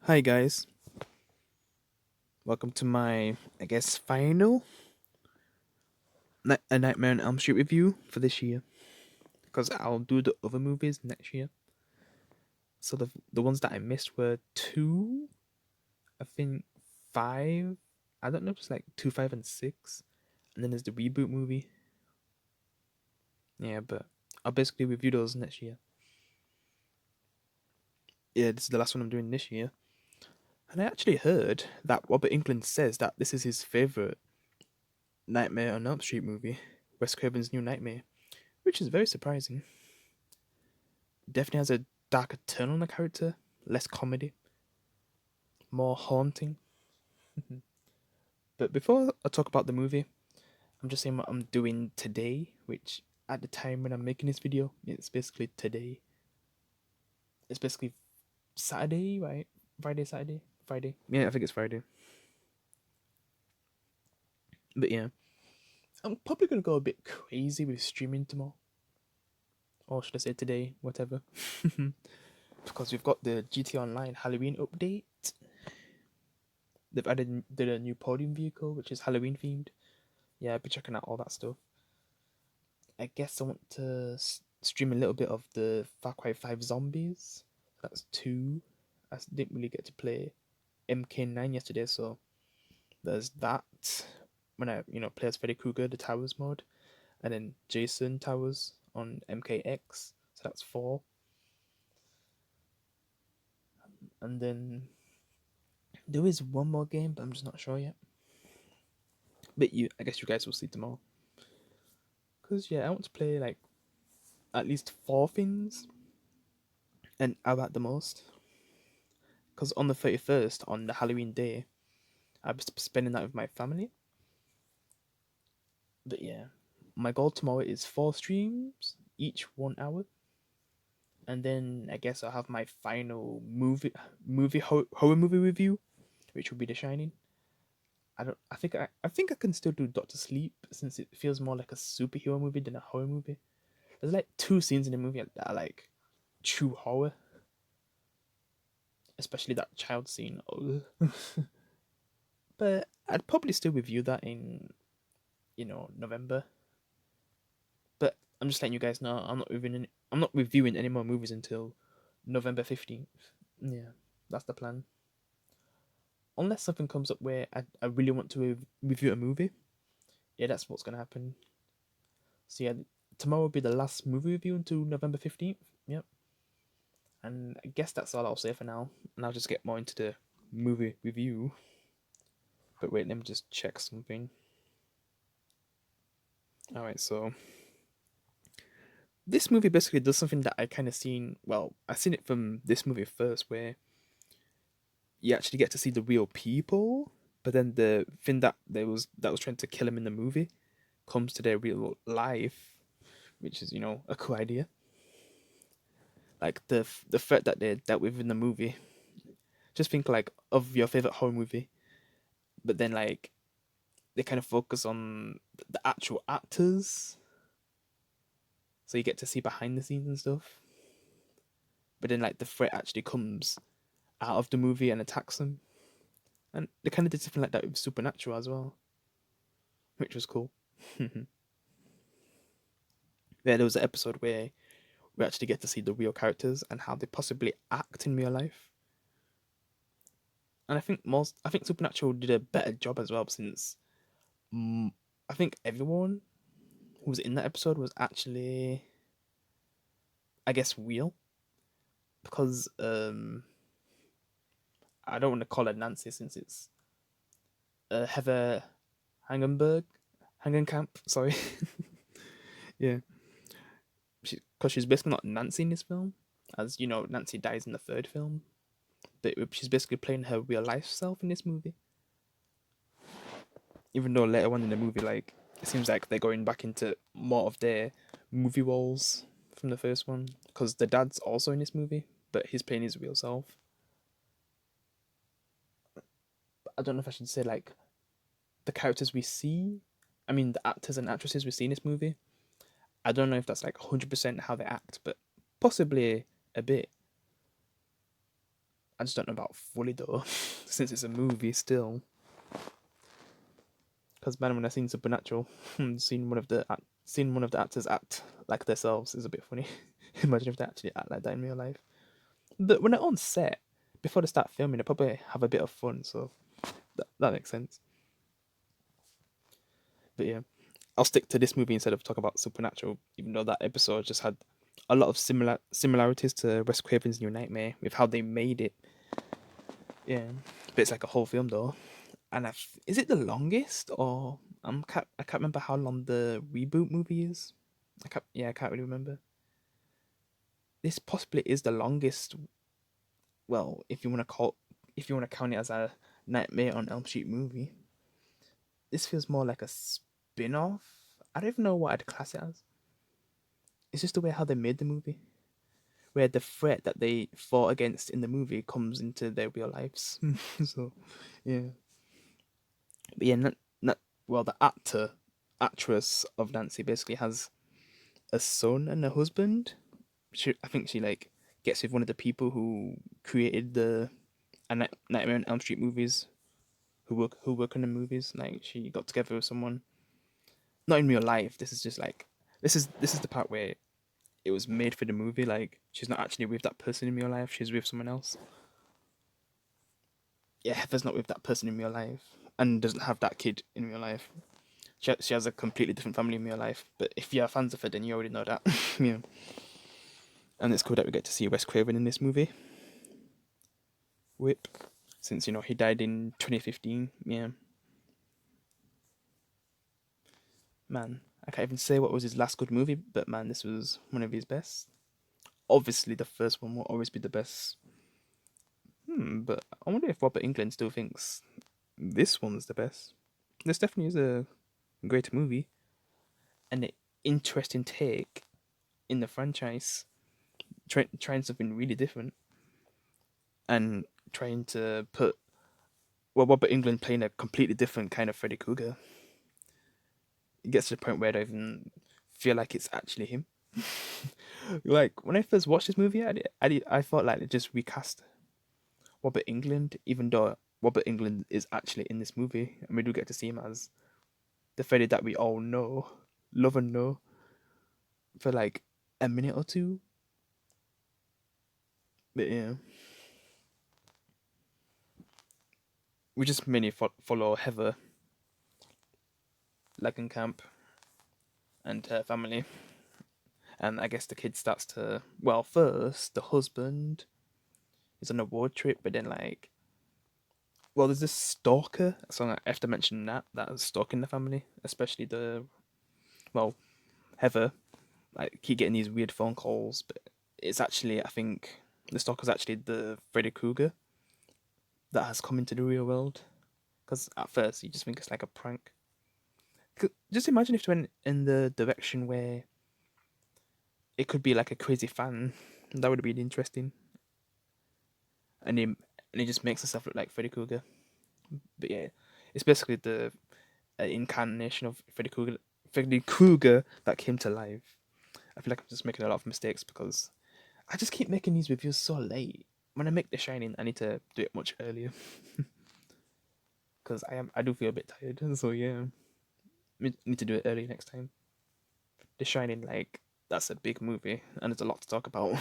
Hi guys, welcome to my, I guess, final A Nightmare on Elm Street review for this year. Because I'll do the other movies next year. So the ones that I missed were 2, I think 5, I don't know if it's like 2, 5, and 6. And then there's the reboot movie. Yeah, but I'll basically review those next year. Yeah, this is the last one I'm doing this year. And I actually heard that Robert Englund says that this is his favourite Nightmare on Elm Street movie, Wes Craven's New Nightmare, which is very surprising. Definitely has a darker turn on the character, less comedy, more haunting. But before I talk about the movie, I'm just saying what I'm doing today, which at the time when I'm making this video, it's basically today. It's basically Saturday, right? Friday, Saturday? Friday. Yeah, I think it's Friday. But yeah, I'm probably going to go a bit crazy with streaming tomorrow. Or should I say today, whatever. Because we've got the GT Online Halloween update. They've did a new podium vehicle, which is Halloween themed. Yeah, I'll be checking out all that stuff. I guess I want to stream a little bit of the Far Cry 5 Zombies. That's 2. I didn't really get to play MK9 yesterday, so there's that. When I, play as Freddy Krueger, the Towers mode, and then Jason Towers on MKX, so that's 4. And then there is one more game, but I'm just not sure yet. But I guess you guys will see tomorrow. Because, yeah, I want to play, like, at least 4 things. And how about the most? Because on the 31st, on the Halloween day, I'll be spending that with my family. But, yeah, my goal tomorrow is 4 streams, each 1 hour. And then I guess I'll have my final horror movie review, which will be The Shining. I think I can still do Doctor Sleep, since it feels more like a superhero movie than a horror movie. There's like 2 scenes in the movie that are like true horror, especially that child scene. But I'd probably still review that in November. But I'm just letting you guys know I'm not reviewing any more movies until November 15th. Yeah, that's the plan. Unless something comes up where I really want to review a movie. Yeah, that's what's gonna happen. So yeah, tomorrow will be the last movie review until November 15th. Yep. And I guess that's all I'll say for now. And I'll just get more into the movie review. But wait, let me just check something. Alright, so this movie basically does something that I kind of seen. Well, I seen it from this movie first, where you actually get to see the real people, but then the thing that was trying to kill him in the movie comes to their real life, which is a cool idea. Like the threat that they dealt with in the movie. Just think like of your favorite horror movie, but then like they kind of focus on the actual actors, so you get to see behind the scenes and stuff. But then like the threat actually comes out of the movie and attacks them, and they kind of did something like that with Supernatural as well, which was cool. Yeah, there was an episode where we actually get to see the real characters and how they possibly act in real life. And I think Supernatural did a better job as well, since I think everyone who was in that episode was actually, I guess, real. Because I don't want to call her Nancy, since it's Heather Hangenkamp. Sorry, yeah, because she's basically not Nancy in this film, as you know, Nancy dies in the 3rd film, but she's basically playing her real life self in this movie. Even though later on in the movie, like, it seems like they're going back into more of their movie roles from the first one, because the dad's also in this movie, but he's playing his real self. I don't know if I should say like the characters we see. I mean, the actors and actresses we see in this movie. I don't know if that's like 100% how they act, but possibly a bit. I just don't know about fully though, since it's a movie still. Because man, when I seen Supernatural, seeing one of the actors act like themselves is a bit funny. Imagine if they actually act like that in real life. But when they're on set, before they start filming, they probably have a bit of fun, so that makes sense. But yeah, I'll stick to this movie instead of talk about Supernatural, even though that episode just had a lot of similarities to Wes Craven's New Nightmare with how they made it. Yeah, but it's like a whole film though. And is it the longest or I can't remember how long the reboot movie is. I can't really remember. This possibly is the longest. Well, if you want to count it as a Nightmare on Elm Street movie, this feels more like a spin-off. I don't even know what I'd class it as. It's just the way how they made the movie, where the threat that they fought against in the movie comes into their real lives. So, yeah, but yeah, not well. The actress of Nancy basically has a son and a husband. I think she like gets with one of the people who created the Nightmare on Elm Street movies, who work on the movies. Like she got together with someone, not in real life. This is just like this is the part where it was made for the movie. Like she's not actually with that person in real life. She's with someone else. Yeah, Heather's not with that person in real life and doesn't have that kid in real life. She has a completely different family in real life. But if you're fans of her, then you already know that. Yeah. And it's cool that we get to see Wes Craven in this movie. Whip. Since, he died in 2015. Yeah. Man, I can't even say what was his last good movie, but man, this was one of his best. Obviously, the first one will always be the best. But I wonder if Robert Englund still thinks this one's the best. This definitely is a great movie and an interesting take in the franchise, trying something really different and trying to put Robert Englund playing a completely different kind of Freddy Krueger. It gets to the point where I don't even feel like it's actually him. Like when I first watched this movie, I thought like they just recast Robert Englund, even though Robert Englund is actually in this movie, and we do get to see him as the Freddy that we all know, love and know, for like a minute or two. But yeah, we just mainly follow Heather Camp and her family, and I guess the kid starts to first the husband is on a road trip, but then there's this stalker. So I have to mention that is stalking the family, especially Heather. Like keep getting these weird phone calls, but it's actually I think the stalker's actually the Freddy Krueger that has come into the real world. Because at first you just think it's like a prank. Just imagine if it went in the direction where it could be like a crazy fan. That would have been interesting. And he just makes himself look like Freddy Krueger. But yeah, it's basically the incarnation of Freddy Krueger that came to life. I feel like I'm just making a lot of mistakes because I just keep making these reviews so late. When I make The Shining, I need to do it much earlier because I do feel a bit tired. So yeah, I need to do it early next time. The Shining, that's a big movie and there's a lot to talk about.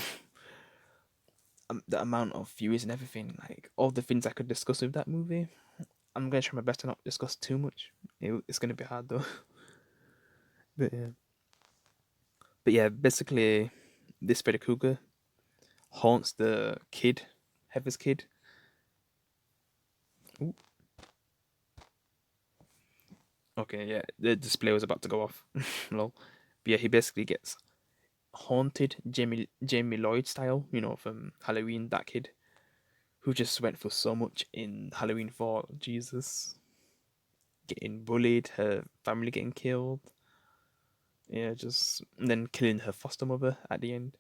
The amount of views and everything, like all the things I could discuss with that movie. I'm gonna try my best to not discuss too much. It's gonna be hard though. But yeah, basically, this Freddy Krueger haunts the kid, Heather's kid. Ooh. Okay, yeah, the display was about to go off. Lol. But yeah, he basically gets haunted, Jamie Lloyd style, from Halloween. That kid who just went for so much in Halloween 4. Jesus, getting bullied, her family getting killed. Yeah, just and then killing her foster mother at the end.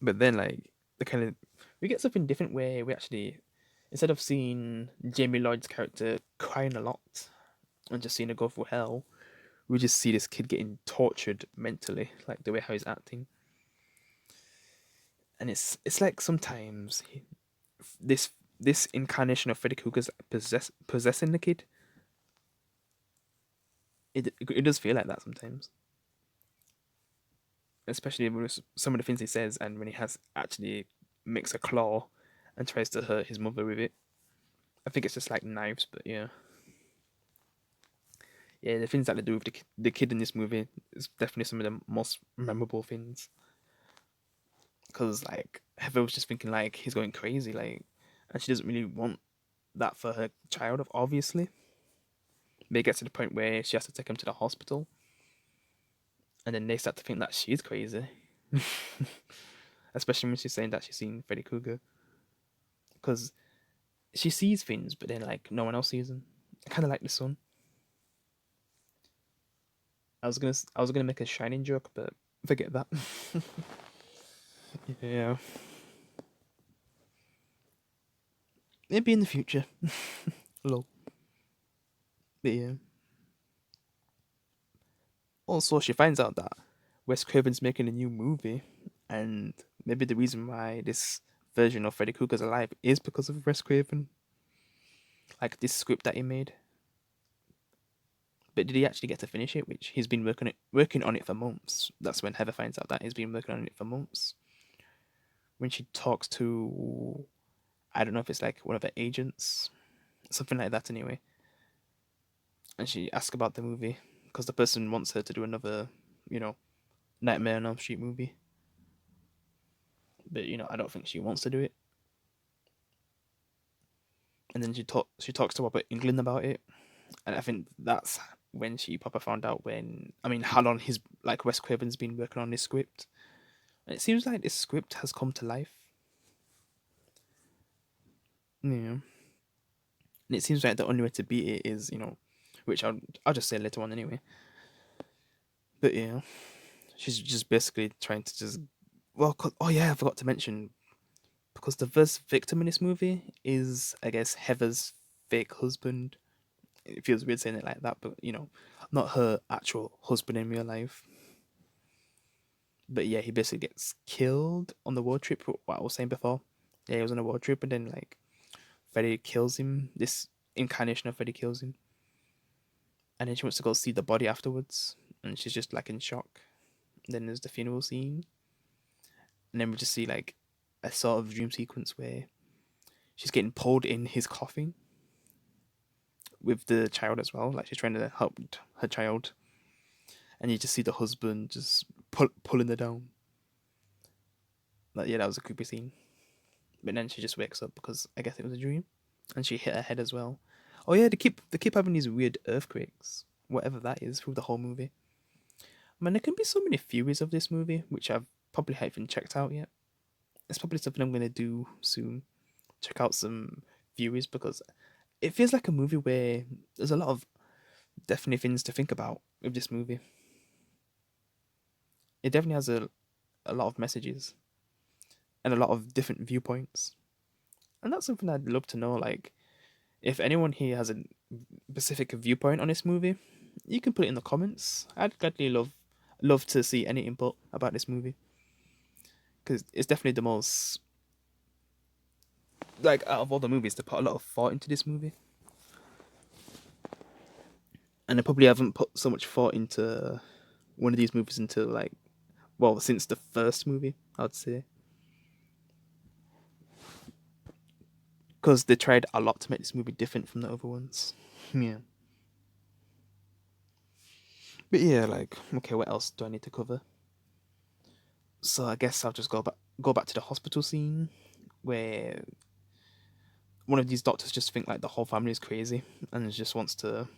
But then the kind of we get something different where we actually instead of seeing Jamie Lloyd's character crying a lot and just seeing her go through hell, we just see this kid getting tortured mentally, like the way how he's acting. And it's like sometimes this this incarnation of Freddy Krueger's possessing the kid. It does feel like that sometimes, especially with some of the things he says, and when he has actually makes a claw and tries to hurt his mother with it. I think it's just like knives, but yeah, yeah, the things that they do with the kid in this movie is definitely some of the most memorable things. Because like Heather was just thinking like he's going crazy, like, and she doesn't really want that for her child, obviously. But it gets to the point where she has to take him to the hospital, and then they start to think that she's crazy. Especially when she's saying that she's seen Freddy Krueger, because she sees things, but then like no one else sees them. Kind of like the son. I was gonna make a Shining joke, but forget that. Yeah, maybe in the future. Lol. But yeah. Also, she finds out that Wes Craven's making a new movie, and maybe the reason why this version of Freddy Krueger's alive is because of Wes Craven, like this script that he made. But did he actually get to finish it? Which he's been working on it for months. That's when Heather finds out that he's been working on it for months. When she talks to, I don't know if it's like one of the agents, something like that anyway, and she asks about the movie because the person wants her to do another, you know, Nightmare on Elm Street movie. But I don't think she wants to do it. And then she talks to Robert England about it, and I think that's when she proper found out how long his like Wes Craven's been working on this script. And it seems like this script has come to life. Yeah, and it seems like the only way to beat it is which I'll just say later on anyway. But yeah, she's just basically trying to just oh yeah, I forgot to mention because the first victim in this movie is I guess Heather's fake husband. It feels weird saying it like that, but not her actual husband in real life. But yeah, he basically gets killed on the road trip. What I was saying before, yeah, he was on a road trip, and then like Freddy kills him. This incarnation of Freddy kills him, and then she wants to go see the body afterwards, and she's just like in shock. And then there's the funeral scene, and then we just see like a sort of dream sequence where she's getting pulled in his coffin with the child as well. Like she's trying to help her child, and you just see the husband just pulling her down. Like yeah, that was a creepy scene. But then she just wakes up because I guess it was a dream, and she hit her head as well. Oh yeah, they keep having these weird earthquakes, whatever that is, through the whole movie. Man, there can be so many theories of this movie which I've probably haven't checked out yet. It's probably something I'm gonna do soon. Check out some theories because it feels like a movie where there's a lot of definitely things to think about with this movie. It definitely has a lot of messages and a lot of different viewpoints. And that's something I'd love to know. Like, if anyone here has a specific viewpoint on this movie, you can put it in the comments. I'd gladly love to see any input about this movie because it's definitely the most like out of all the movies, they put a lot of thought into this movie, and I probably haven't put so much thought into one of these movies until like since the first movie, I'd say, because they tried a lot to make this movie different from the other ones. Yeah. But yeah, like, okay, what else do I need to cover? So I guess I'll just go back to the hospital scene where one of these doctors just think like the whole family is crazy and just wants to,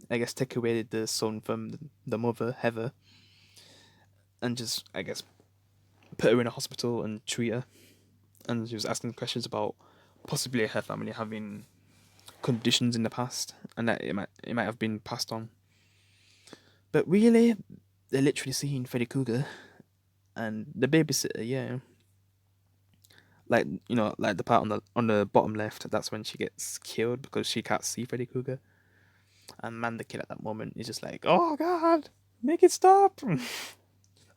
I guess, take away the son from the mother Heather and just, I guess, put her in a hospital and treat her. And she was asking questions about possibly her family having conditions in the past and that it might have been passed on. But really, they're literally seeing Freddy Krueger and the babysitter. Yeah, like like the part on the bottom left. That's when she gets killed because she can't see Freddy Krueger. And man, the kid at that moment is just like, "Oh God, make it stop!"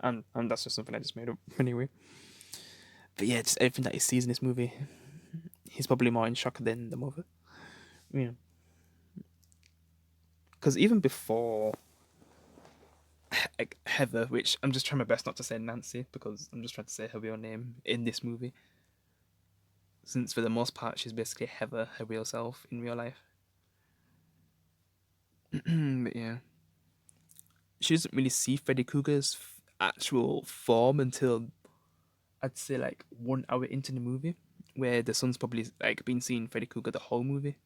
And that's just something I just made up anyway. But yeah, just everything that he sees in this movie, he's probably more in shock than the mother. You know, because even before like Heather, which I'm just trying my best not to say Nancy because I'm just trying to say her real name in this movie, since for the most part she's basically Heather, her real self in real life. But yeah, she doesn't really see Freddy Krueger's actual form until I'd say like 1 hour into the movie, where the son's probably like been seeing Freddy Krueger the whole movie,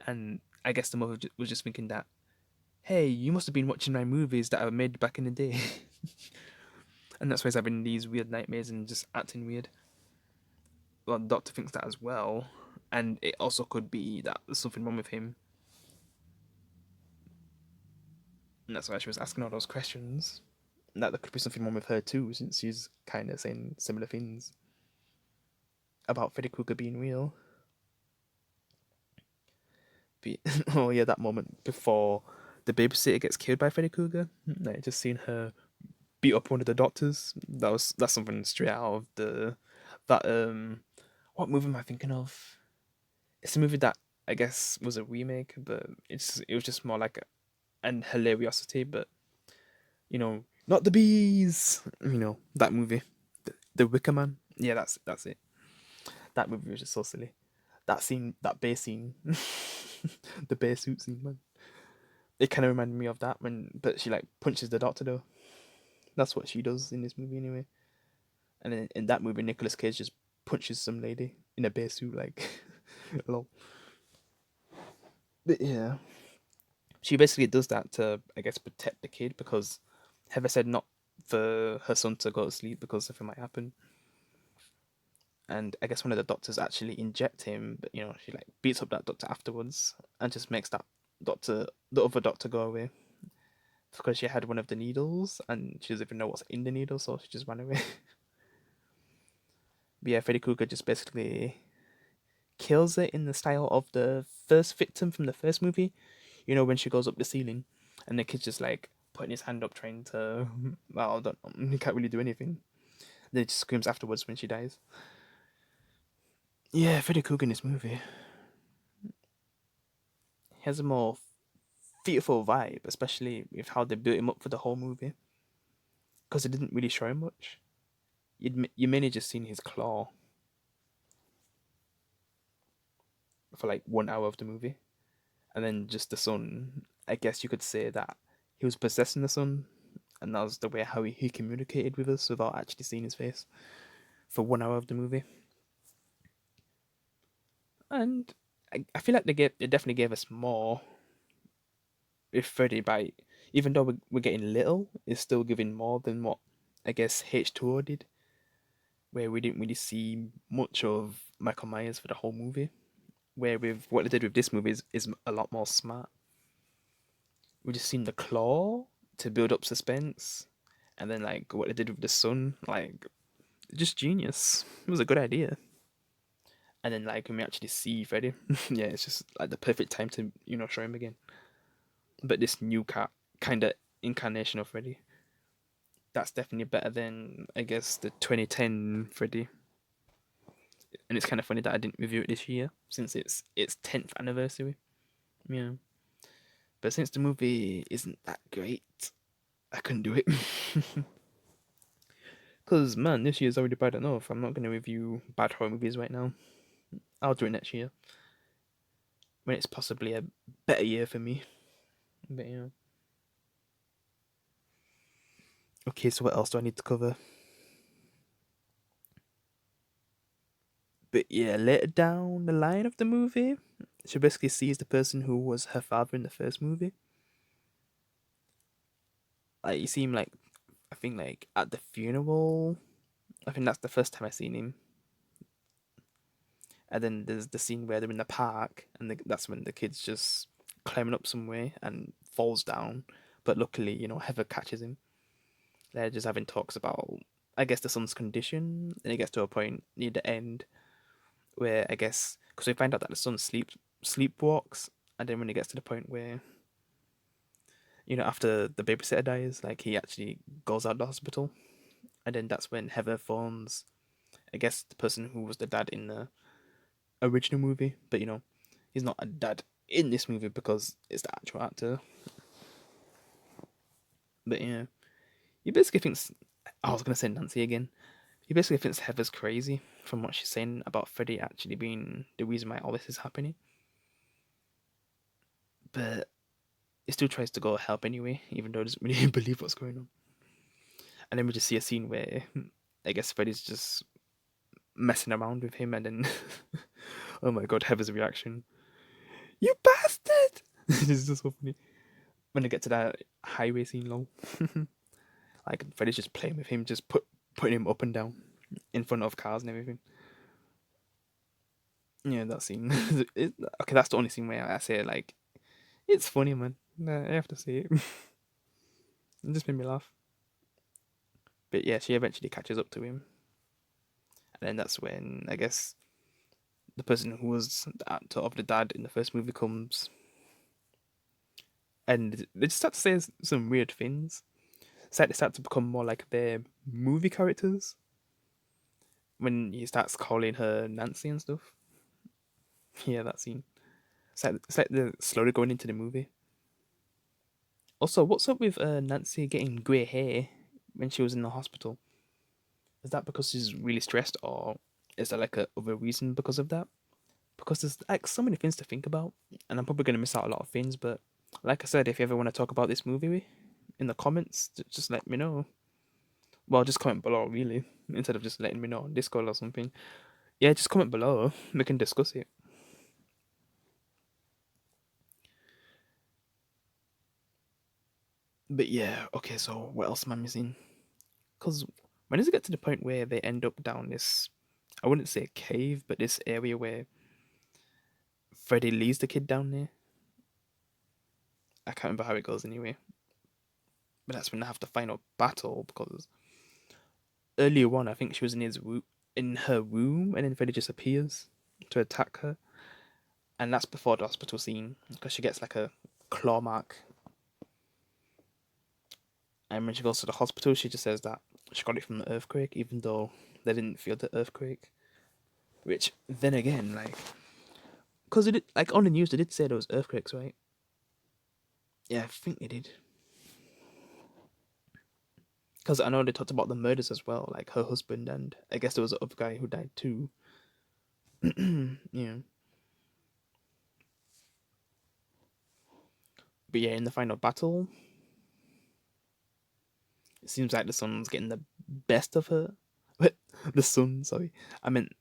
and I guess the mother was just thinking that, hey, you must have been watching my movies that I made back in the day, and that's why he's having these weird nightmares and just acting weird. Well, the doctor thinks that as well, and it also could be that there's something wrong with him, and that's why she was asking all those questions. And that there could be something wrong with her too, since she's kind of saying similar things about Freddy Krueger being real. But, oh yeah, that moment before the babysitter gets killed by Freddy Krueger, like just seeing her beat up one of the doctors. That's something straight out of the that what movie am I thinking of? It's a movie that I guess was a remake, but it was just more like an hilariosity, but not the bees. That movie, the Wicker Man. Yeah, that's it. That movie was just so silly. That scene, that bass scene, the bass suit scene, man. It kind of reminded me of that but she like punches the doctor though. That's what she does in this movie anyway. And then in that movie, Nicolas Cage just punches some lady in a bass suit, like, lol. But yeah, she basically does that to, I guess, protect the kid because Heather said not for her son to go to sleep because something might happen. And I guess one of the doctors actually inject him, but she like beats up that doctor afterwards and just makes that the other doctor, go away because she had one of the needles and she doesn't even know what's in the needle, so she just ran away. But yeah, Freddy Krueger just basically kills it in the style of the first victim from the first movie. When she goes up the ceiling and the kid's just like putting his hand up trying to, well, I don't know, he can't really do anything. Then he just screams afterwards when she dies. Yeah, Freddy Krueger in this movie has a more fearful vibe, especially with how they built him up for the whole movie. Because it didn't really show him much. You mainly just seen his claw for like 1 hour of the movie. And then just the son, I guess you could say that he was possessing the son, and that was the way how he communicated with us without actually seeing his face for 1 hour of the movie. And I feel like they definitely gave us more with Freddy by, even though we're getting little, it's still giving more than what I guess H2O did, where we didn't really see much of Michael Myers for the whole movie. Where with what they did with this movie is a lot more smart. We just seen the claw to build up suspense, and then like what they did with the son, like just genius. It was a good idea. And then like when we actually see Freddy, yeah, it's just like the perfect time to show him again. But this new cat kind of incarnation of Freddy, that's definitely better than I guess the 2010 Freddy. And it's kind of funny that I didn't review it this year since it's 10th anniversary. Yeah, but since the movie isn't that great, I couldn't do it. Cause man, this year's already bad enough. I'm not gonna review bad horror movies right now. I'll do it next year when it's possibly a better year for me. But yeah. Okay, so what else do I need to cover? But yeah, later down the line of the movie, she basically sees the person who was her father in the first movie. Like you see him like I think like at the funeral. I think that's the first time I seen him. And then there's the scene where they're in the park, and that's when the kid's just climbing up somewhere and falls down. But luckily, Heather catches him. They're just having talks about, I guess, the son's condition. And it gets to a point near the end where I guess because we find out that the son sleepwalks, And then when it gets to the point where, after the babysitter dies, like he actually goes out of the hospital, and then that's when Heather phones, I guess, the person who was the dad in the original movie, but he's not a dad in this movie because it's the actual actor. But yeah, he basically thinks. I was gonna say Nancy again. He basically thinks Heather's crazy from what she's saying about Freddy actually being the reason why all this is happening. But he still tries to go help anyway, even though he doesn't really believe what's going on. And then we just see a scene where I guess Freddy's just messing around with him, and then oh my god, Heather's reaction. You bastard! It's just so funny. When they get to that highway scene, long, like Freddy's just playing with him, just putting him up and down in front of cars and everything. Yeah, that scene. Okay, that's the only scene where I say like, it's funny, man. Nah, I have to say it. It just made me laugh. But yeah, she eventually catches up to him, and then that's when I guess the person who was the actor of the dad in the first movie comes, and they just start to say some weird things. It's like they start to become more like their movie characters when he starts calling her Nancy and stuff. Yeah, that scene. It's like they're slowly going into the movie. Also, what's up with Nancy getting grey hair when she was in the hospital? Is that because she's really stressed, or is there like a other reason because of that? Because there's like so many things to think about, and I'm probably gonna miss out a lot of things. But like I said, if you ever want to talk about this movie in the comments, just let me know. Well, just comment below, really, instead of just letting me know on Discord or something. Yeah, just comment below. We can discuss it. But yeah, okay. So what else am I missing? Because when does it get to the point where they end up down this? I wouldn't say a cave, but this area where Freddy leads the kid down there. I can't remember how it goes anyway. But that's when they have the final battle because earlier on, I think she was in her room, and then Freddy just appears to attack her, and that's before the hospital scene because she gets like a claw mark. And when she goes to the hospital, she just says that she got it from the earthquake, even though they didn't feel the earthquake. Which then again, like, because it like on the news they did say there was earthquakes, right? Yeah, I think they did. Because I know they talked about the murders as well, like her husband, and I guess there was another guy who died too. Yeah. But yeah, in the final battle, it seems like the sun's getting the best of her. The sun, sorry. I meant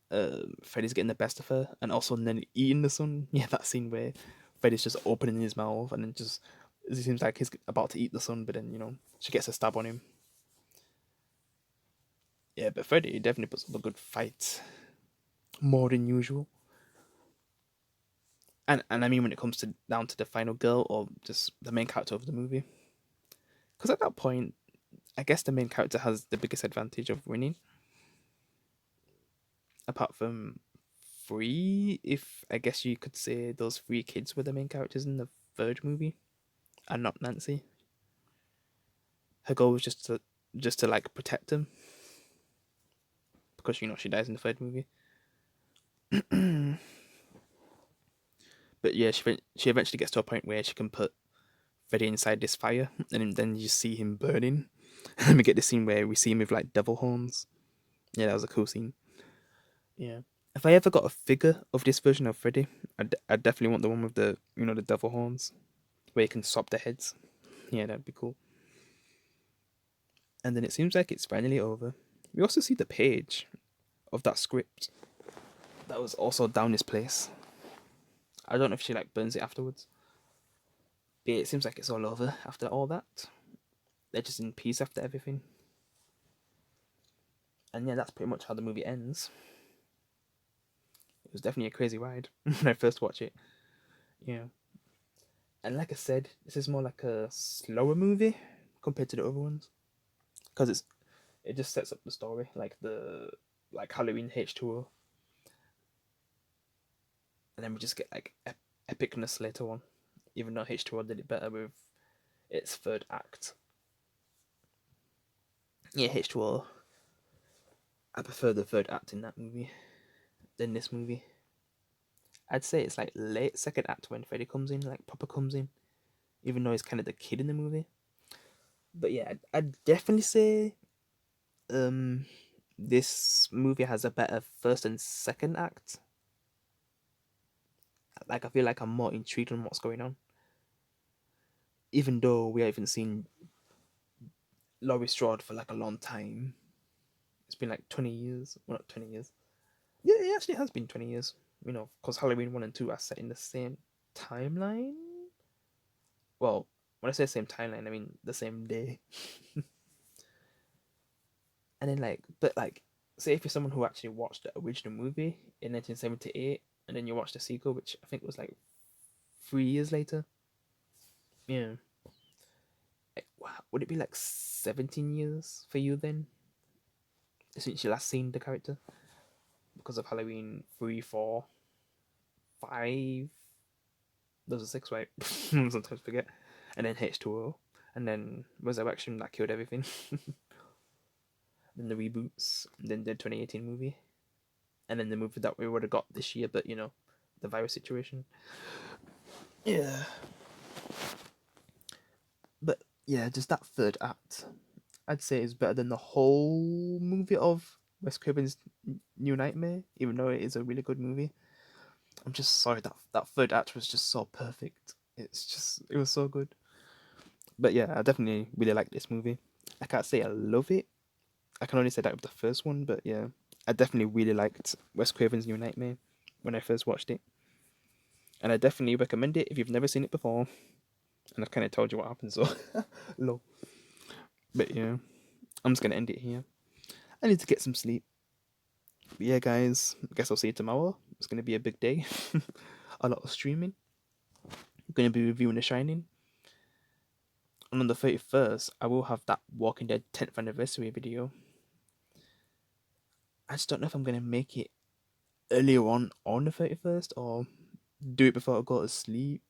Freddy's getting the best of her, and also then eating the sun. Yeah, that scene where Freddy's just opening his mouth, and then just it seems like he's about to eat the sun, but then she gets a stab on him. Yeah, but Freddy definitely puts up a good fight, more than usual. And I mean when it comes to down to the final girl or just the main character of the movie, because at that point, I guess the main character has the biggest advantage of winning, apart from three. If I guess you could say those three kids were the main characters in the third movie, and not Nancy. Her goal was just to like protect him because she dies in the third movie. But yeah, she eventually gets to a point where she can put Freddy inside this fire, and then you see him burning. And we get this scene where we see him with like devil horns. Yeah, that was a cool scene. Yeah. If I ever got a figure of this version of Freddy, I'd definitely want the one with the devil horns, where you can swap the heads. Yeah, that'd be cool. And then it seems like it's finally over. We also see the page of that script that was also down this place. I don't know if she like burns it afterwards. But yeah, it seems like it's all over after all that. They're just in peace after everything. And yeah, that's pretty much how the movie ends. It was definitely a crazy ride when I first watched it. Yeah. And like I said, this is more like a slower movie compared to the other ones. Because it just sets up the story, like Halloween H2O. And then we just get like epicness later on, even though H2O did it better with its third act. Yeah, H2O. I prefer the third act in that movie than this movie. I'd say it's like late second act when Freddy comes in, like proper comes in, even though he's kind of the kid in the movie. But yeah, I'd definitely say um this movie has a better first and second act. Like I feel like I'm more intrigued on what's going on, even though we haven't seen Laurie Strode for like a long time. It's been like 20 years. Well, not 20 years. Yeah, it actually has been 20 years. You know, because Halloween 1 and 2 are set in the same timeline. Well, when I say same timeline, I mean the same day. And then like, but like, say if you're someone who actually watched the original movie in 1978, and then you watch the sequel, which I think was like 3 years later. Yeah, would it be like 17 years for you then, since you last seen the character? Because of Halloween 3, 4, 5. Those are six, right? Sometimes forget. And then H2O, and then Resurrection that killed everything. Then the reboots, and then the 2018 movie, and then the movie that we would have got this year, but you know, the virus situation. Yeah. But yeah, just that third act, I'd say is better than the whole movie of Wes Craven's New Nightmare, even though it is a really good movie. I'm just sorry that third act was just so perfect. It was so good. But yeah, I definitely really like this movie. I can't say I love it. I can only say that with the first one, but yeah, I definitely really liked Wes Craven's New Nightmare when I first watched it, and I definitely recommend it if you've never seen it before. And I've kind of told you what happens, so low. But yeah, I'm just gonna end it here. I need to get some sleep. But yeah, guys, I guess I'll see you tomorrow. It's gonna be a big day. A lot of streaming. I'm gonna be reviewing The Shining. And on the 31st, I will have that Walking Dead 10th anniversary video. I just don't know if I'm gonna make it earlier on the 31st or do it before I go to sleep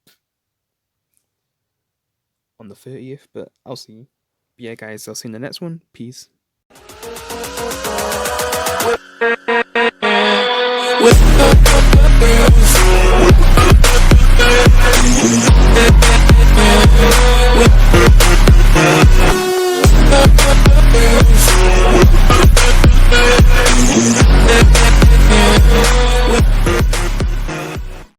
on the 30th, but I'll see. But yeah, guys, I'll see you in the next one. Peace.